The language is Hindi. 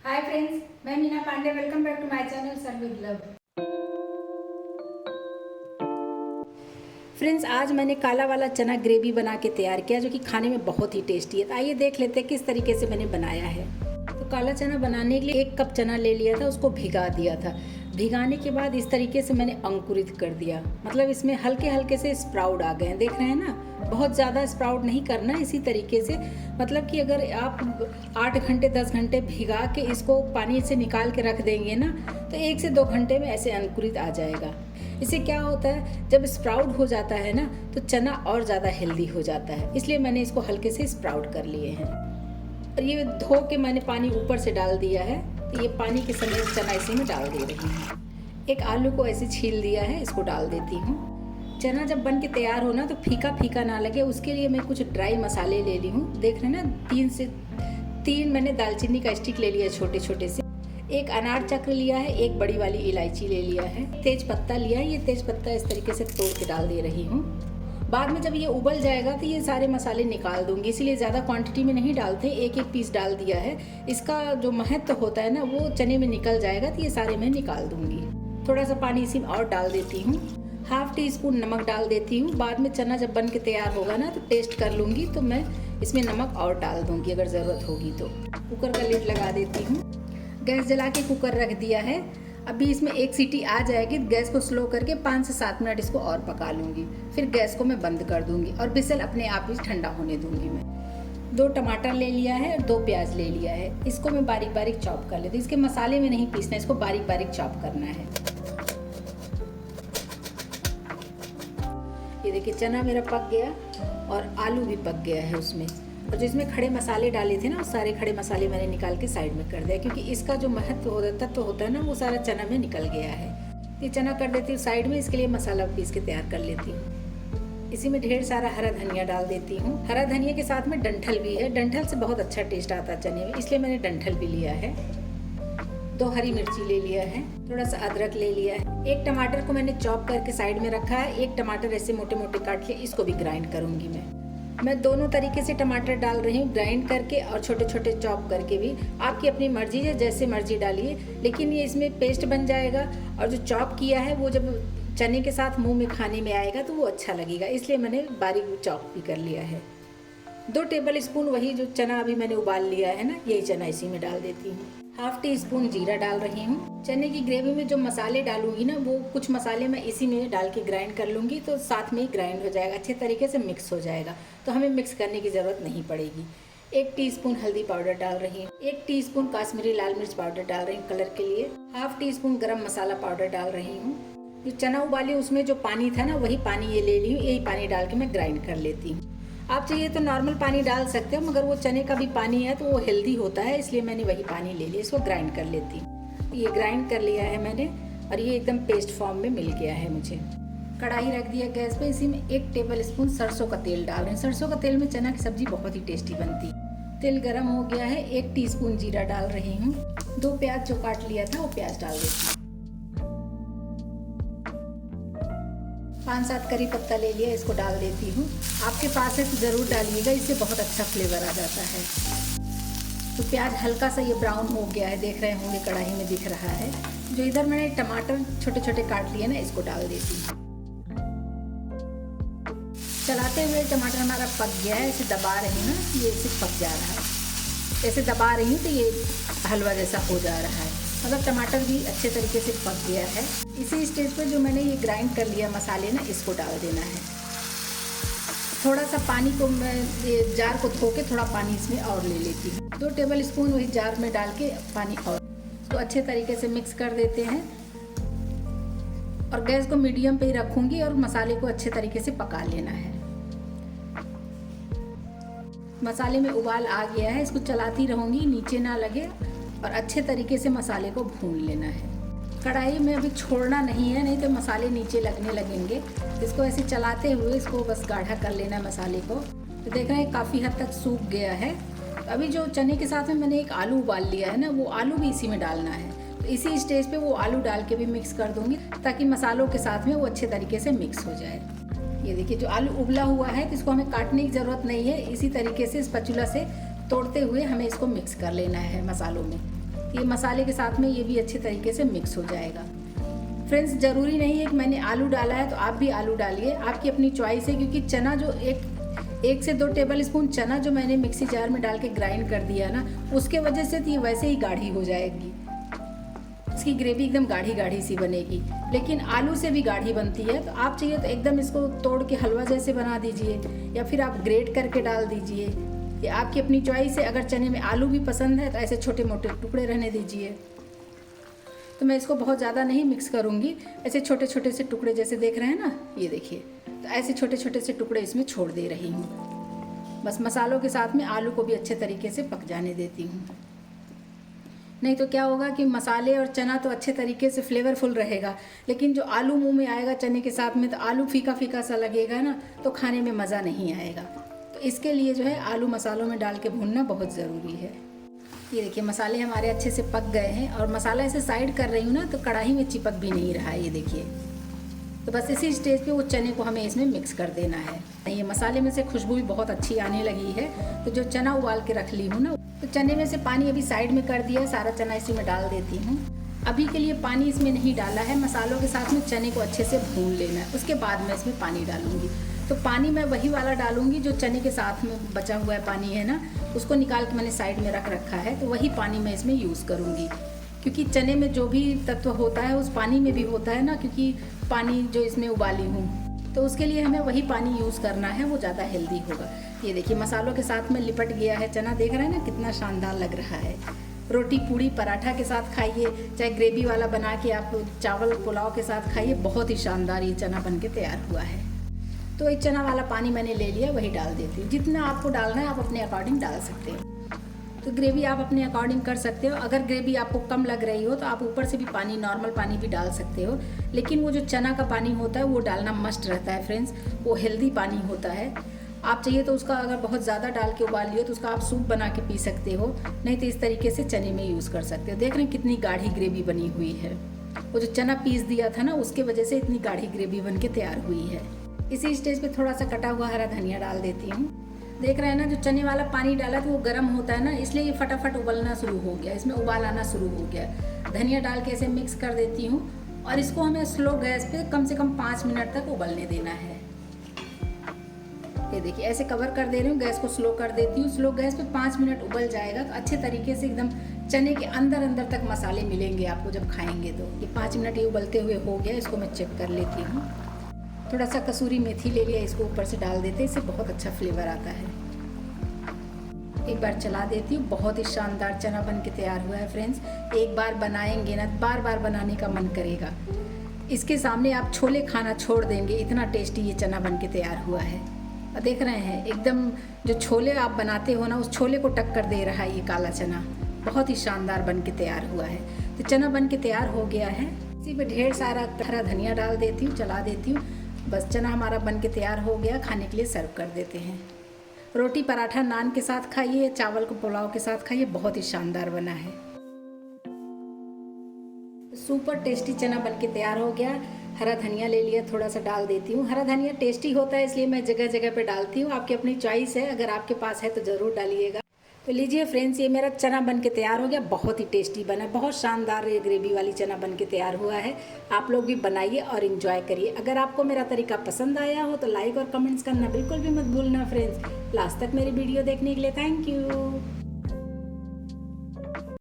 हाय फ्रेंड्स, मैं Meena Pandey. Welcome back to my channel serve with love. Friends, आज मैंने काला वाला चना ग्रेवी बना के तैयार किया जो कि खाने में बहुत ही टेस्टी है। तो आइए देख लेते हैं किस तरीके से मैंने बनाया है। तो काला चना बनाने के लिए 1 कप चना ले लिया था, उसको भिगा दिया था। भिगाने के बाद इस तरीके से मैंने अंकुरित कर दिया, मतलब इसमें हल्के हल्के से स्प्राउट आ गए हैं, देख रहे हैं ना। बहुत ज़्यादा स्प्राउट नहीं करना, इसी तरीके से, मतलब कि अगर आप 8 घंटे 10 घंटे भिगा के इसको पानी से निकाल के रख देंगे ना, तो 1 से 2 घंटे में ऐसे अंकुरित आ जाएगा। इससे क्या होता है, जब स्प्राउट हो जाता है ना तो चना और ज़्यादा हेल्दी हो जाता है। इसलिए मैंने इसको हल्के से स्प्राउट कर लिए हैं। और ये धो के मैंने पानी ऊपर से डाल दिया है, तो ये पानी के समेत चना इसी में डाल दे रही हूँ। एक आलू को ऐसे छील दिया है, इसको डाल देती हूँ। चना जब बन के तैयार हो ना तो फीका फीका ना लगे, उसके लिए मैं कुछ ड्राई मसाले ले ली हूँ। देख रहे हैं ना, 3 से 3 मैंने दालचीनी का स्टिक ले लिया छोटे छोटे से। 1 अनार चक्र लिया है, 1 बड़ी वाली इलायची ले लिया है, तेज पत्ता लिया है। ये तेज पत्ता इस तरीके से तोड़ के डाल दे रही हूँ। बाद में जब ये उबल जाएगा तो ये सारे मसाले निकाल दूंगी, इसीलिए ज़्यादा क्वांटिटी में नहीं डालते, 1-1 पीस डाल दिया है। इसका जो महत्व होता है ना वो चने में निकल जाएगा, तो ये सारे मैं निकाल दूंगी। थोड़ा सा पानी इसी में और डाल देती हूँ। 1/2 टीस्पून नमक डाल देती हूँ। बाद में चना जब बन के तैयार होगा ना तो टेस्ट कर लूँगी, तो मैं इसमें नमक और डाल दूँगी अगर ज़रूरत होगी तो। कुकर का लिड लगा देती हूँ। गैस जला के कुकर रख दिया है। अभी इसमें 1 सीटी आ जाएगी, गैस को स्लो करके 5 से 7 मिनट इसको और पका लूँगी। फिर गैस को मैं बंद कर दूँगी और विसल अपने आप ही ठंडा होने दूँगी। मैं 2 टमाटर ले लिया है और 2 प्याज ले लिया है। इसको मैं बारीक बारीक चॉप कर लेती हूँ। इसके मसाले में नहीं पीसना, इसको बारीक बारीक चॉप करना है। ये देखिए चना मेरा पक गया और आलू भी पक गया है उसमें। और जो इसमें खड़े मसाले डाले थे ना, वो सारे खड़े मसाले मैंने निकाल के साइड में कर दिया, क्योंकि इसका जो महत्व तत्व होता है ना वो सारा चना में निकल गया है। ये चना कर देती हूँ साइड में, इसके लिए मसाला पीस के तैयार कर लेती हूँ। इसी में ढेर सारा हरा धनिया डाल देती हूँ। हरा धनिया के साथ में डंठल भी है, डंठल से बहुत अच्छा टेस्ट आता है चने में, इसलिए मैंने डंठल भी लिया है। 2 हरी मिर्ची ले लिया है, थोड़ा सा अदरक ले लिया है। 1 टमाटर को मैंने चॉप करके साइड में रखा है। 1 टमाटर ऐसे मोटे मोटे काट के इसको भी ग्राइंड करूंगी। मैं दोनों तरीके से टमाटर डाल रही हूँ, ग्राइंड करके और छोटे छोटे चॉप करके भी। आपकी अपनी मर्जी है, जैसे मर्जी डालिए, लेकिन ये इसमें पेस्ट बन जाएगा। और जो चॉप किया है वो जब चने के साथ मुंह में खाने में आएगा तो वो अच्छा लगेगा, इसलिए मैंने बारीक चॉप भी कर लिया है। 2 टेबल स्पून वही जो चना अभी मैंने उबाल लिया है ना, यही चना इसी में डाल देती हूँ। 1/2 टीस्पून जीरा डाल रही हूँ। चने की ग्रेवी में जो मसाले डालूंगी ना, वो कुछ मसाले मैं इसी में डाल के ग्राइंड कर लूँगी, तो साथ में ही ग्राइंड हो जाएगा, अच्छे तरीके से मिक्स हो जाएगा, तो हमें मिक्स करने की ज़रूरत नहीं पड़ेगी। 1 टीस्पून हल्दी पाउडर डाल रही हूँ। 1 टीस्पून काश्मीरी लाल मिर्च पाउडर डाल रही हूँ कलर के लिए। 1/2 टीस्पून गरम मसाला पाउडर डाल रही हूँ। जो चना उबाली उसमें जो पानी था ना, वही पानी ये ले ली हूँ। यही पानी डाल के मैं ग्राइंड कर लेती हूँ। आप चाहिए तो नॉर्मल पानी डाल सकते हो, मगर वो चने का भी पानी है तो वो हेल्दी होता है, इसलिए मैंने वही पानी ले लिया। इसको ग्राइंड कर लेती हूँ। ये ग्राइंड कर लिया है मैंने और ये एकदम पेस्ट फॉर्म में मिल गया है मुझे। कढ़ाई रख दिया गैस पे, इसी में 1 टेबल स्पून सरसों का तेल डाल रहे हैं। सरसों का तेल में चना की सब्जी बहुत ही टेस्टी बनती है। तेल गर्म हो गया है, 1 टीस्पून जीरा डाल रही हूँ। 2 प्याज जो काट लिया था वो प्याज डाल देती हूँ। 5-7 करी पत्ता ले लिया, इसको डाल देती हूँ। आपके पास है तो ज़रूर डालिएगा, इससे बहुत अच्छा फ्लेवर आ जाता है। तो प्याज हल्का सा ये ब्राउन हो गया है, देख रहे होंगे कढ़ाई में दिख रहा है। जो इधर मैंने टमाटर छोटे छोटे काट लिए ना, इसको डाल देती हूँ। चलाते हुए टमाटर हमारा पक गया है, इसे दबा रही हूँ ना, ये इसे पक जा रहा है। ऐसे दबा रही हूँ तो ये हलवा जैसा हो जा रहा है, मतलब टमाटर भी अच्छे तरीके से पक गया है। इसी स्टेज पर जो मैंने ये ग्राइंड कर लिया मसाले ना, इसको डाल देना है। थोड़ा सा पानी को मैं ये जार को धो के थोड़ा पानी इसमें और ले लेती हूँ। 2 टेबल स्पून वही जार में डाल के पानी और इसको अच्छे तरीके से मिक्स कर देते हैं। और गैस को मीडियम पे ही रखूँगी और मसाले को अच्छे तरीके से पका लेना है। मसाले में उबाल आ गया है, इसको चलाती रहूँगी नीचे ना लगे, और अच्छे तरीके से मसाले को भून लेना है। कढ़ाई में अभी छोड़ना नहीं है, नहीं तो मसाले नीचे लगने लगेंगे। इसको ऐसे चलाते हुए इसको बस गाढ़ा कर लेना है मसाले को। तो देख रहे हैं काफ़ी हद तक सूख गया है। तो अभी जो चने के साथ में मैंने 1 आलू उबाल लिया है ना, वो आलू भी इसी में डालना है। तो इसी स्टेज पे वो आलू डाल के भी मिक्स कर दूँगी, ताकि मसालों के साथ में वो अच्छे तरीके से मिक्स हो जाए। ये देखिए जो आलू उबला हुआ है, तो इसको हमें काटने की ज़रूरत नहीं है। इसी तरीके से स्पैचुला से तोड़ते हुए हमें इसको मिक्स कर लेना है मसालों में। ये मसाले के साथ में ये भी अच्छे तरीके से मिक्स हो जाएगा। फ्रेंड्स, ज़रूरी नहीं है कि मैंने आलू डाला है तो आप भी आलू डालिए, आपकी अपनी चॉइस है। क्योंकि चना जो एक से 2 टेबल स्पून चना जो मैंने मिक्सी जार में डाल के ग्राइंड कर दिया ना, उसके वजह से तो ये वैसे ही गाढ़ी हो जाएगी, इसकी ग्रेवी एकदम गाढ़ी गाढ़ी सी बनेगी। लेकिन आलू से भी गाढ़ी बनती है, तो आप चाहिए तो एकदम इसको तोड़ के हलवा जैसे बना दीजिए, या फिर आप ग्रेट करके डाल दीजिए। ये आपकी अपनी चॉइस है। अगर चने में आलू भी पसंद है तो ऐसे छोटे मोटे टुकड़े रहने दीजिए। तो मैं इसको बहुत ज़्यादा नहीं मिक्स करूँगी, ऐसे छोटे छोटे से टुकड़े जैसे देख रहे हैं ना, ये देखिए, तो ऐसे छोटे छोटे से टुकड़े इसमें छोड़ दे रही हूँ। बस मसालों के साथ में आलू को भी अच्छे तरीके से पक जाने देती हूँ। नहीं तो क्या होगा कि मसाले और चना तो अच्छे तरीके से फ्लेवरफुल रहेगा, लेकिन जो आलू मुंह में आएगा चने के साथ में, तो आलू फीका फीका सा लगेगा ना, तो खाने में मज़ा नहीं आएगा। तो इसके लिए जो है आलू मसालों में डाल के भूनना बहुत ज़रूरी है। ये देखिए, मसाले हमारे अच्छे से पक गए हैं, और मसाला ऐसे साइड कर रही हूँ ना, तो कढ़ाई में चिपक भी नहीं रहा है। ये देखिए, तो बस इसी स्टेज पे वो चने को हमें इसमें मिक्स कर देना है। ये मसाले में से खुशबू भी बहुत अच्छी आने लगी है। तो जो चना उबाल के रख ली हूँ ना, तो चने में से पानी अभी साइड में कर दिया है, सारा चना इसी में डाल देती हूँ। अभी के लिए पानी इसमें नहीं डाला है, मसालों के साथ में चने को अच्छे से भून लेना है, उसके बाद मैं इसमें पानी डालूंगी। तो पानी मैं वही वाला डालूंगी जो चने के साथ में बचा हुआ है पानी है ना, उसको निकाल के मैंने साइड में रख रखा है, तो वही पानी मैं इसमें यूज़ करूँगी। क्योंकि चने में जो भी तत्व होता है उस पानी में भी होता है ना, क्योंकि पानी जो इसमें उबाली हूँ, तो उसके लिए हमें वही पानी यूज़ करना है, वो ज़्यादा हेल्दी होगा। ये देखिए, मसालों के साथ में लिपट गया है चना, देख रहे हैं ना कितना शानदार लग रहा है। रोटी पूड़ी पराठा के साथ खाइए, चाहे ग्रेवी वाला बना के आप चावल पुलाव के साथ खाइए, बहुत ही शानदार ये चना बन के तैयार हुआ है। तो एक चना वाला पानी मैंने ले लिया, वही डाल देती हूँ। जितना आपको डालना है आप अपने अकॉर्डिंग डाल सकते हो। तो ग्रेवी आप अपने अकॉर्डिंग कर सकते हो। अगर ग्रेवी आपको कम लग रही हो तो आप ऊपर से भी पानी, नॉर्मल पानी भी डाल सकते हो, लेकिन वो जो चना का पानी होता है वो डालना मस्ट रहता है फ्रेंड्स, वो हेल्दी पानी होता है। आप चाहिए तो उसका अगर बहुत ज़्यादा डाल के उबाल लियो तो उसका आप सूप बना के पी सकते हो, नहीं तो इस तरीके से चने में यूज़ कर सकते हो। देख रहे हैं कितनी गाढ़ी ग्रेवी बनी हुई है, वो जो चना पीस दिया था ना, उसके वजह से इतनी गाढ़ी ग्रेवी बन के तैयार हुई है। इसी स्टेज पे थोड़ा सा कटा हुआ हरा धनिया डाल देती हूँ। देख रहे हैं ना, जो चने वाला पानी डाला तो वो गर्म होता है ना, इसलिए ये फटाफट उबलना शुरू हो गया, इसमें उबाल आना शुरू हो गया। धनिया डाल के ऐसे मिक्स कर देती हूँ, और इसको हमें स्लो गैस पे कम से कम 5 मिनट तक उबलने देना है। ये देखिए, ऐसे कवर कर दे रही हूँ, गैस को स्लो कर देती हूँ। स्लो गैस पे 5 मिनट उबल जाएगा तो अच्छे तरीके से एकदम चने के अंदर अंदर तक मसाले मिलेंगे आपको जब खाएंगे। तो ये 5 मिनट ये उबलते हुए हो गया, इसको मैं चेक कर लेती हूँ। थोड़ा सा कसूरी मेथी ले लिया, इसको ऊपर से डाल देते, इससे बहुत अच्छा फ्लेवर आता है। एक बार चला देती हूँ। बहुत ही शानदार चना बन के तैयार हुआ है फ्रेंड्स। एक बार बनाएंगे ना, बार बार बनाने का मन करेगा। इसके सामने आप छोले खाना छोड़ देंगे, इतना टेस्टी ये चना बन के तैयार हुआ है। देख रहे हैं एकदम जो छोले आप बनाते हो ना, उस छोले को टक्कर दे रहा है ये काला चना। बहुत ही शानदार बन के तैयार हुआ है। तो चना बन के तैयार हो गया है। इसी पे ढेर सारा हरा धनिया डाल देती हूँ, चला देती हूँ। बस चना हमारा बन के तैयार हो गया, खाने के लिए सर्व कर देते हैं। रोटी पराठा नान के साथ खाइए, चावल को पुलाव के साथ खाइए, बहुत ही शानदार बना है। सुपर टेस्टी चना बन के तैयार हो गया। हरा धनिया ले लिया, थोड़ा सा डाल देती हूँ। हरा धनिया टेस्टी होता है इसलिए मैं जगह जगह पे डालती हूँ, आपकी अपनी चॉइस है, अगर आपके पास है तो ज़रूर डालिएगा। तो लीजिए फ्रेंड्स, ये मेरा चना बन के तैयार हो गया। बहुत ही टेस्टी बना, बहुत शानदार ये ग्रेवी वाली चना बन के तैयार हुआ है। आप लोग भी बनाइए और इन्जॉय करिए। अगर आपको मेरा तरीका पसंद आया हो तो लाइक और कमेंट्स करना बिल्कुल भी मत भूलना फ्रेंड्स। लास्ट तक मेरी वीडियो देखने के लिए थैंक यू।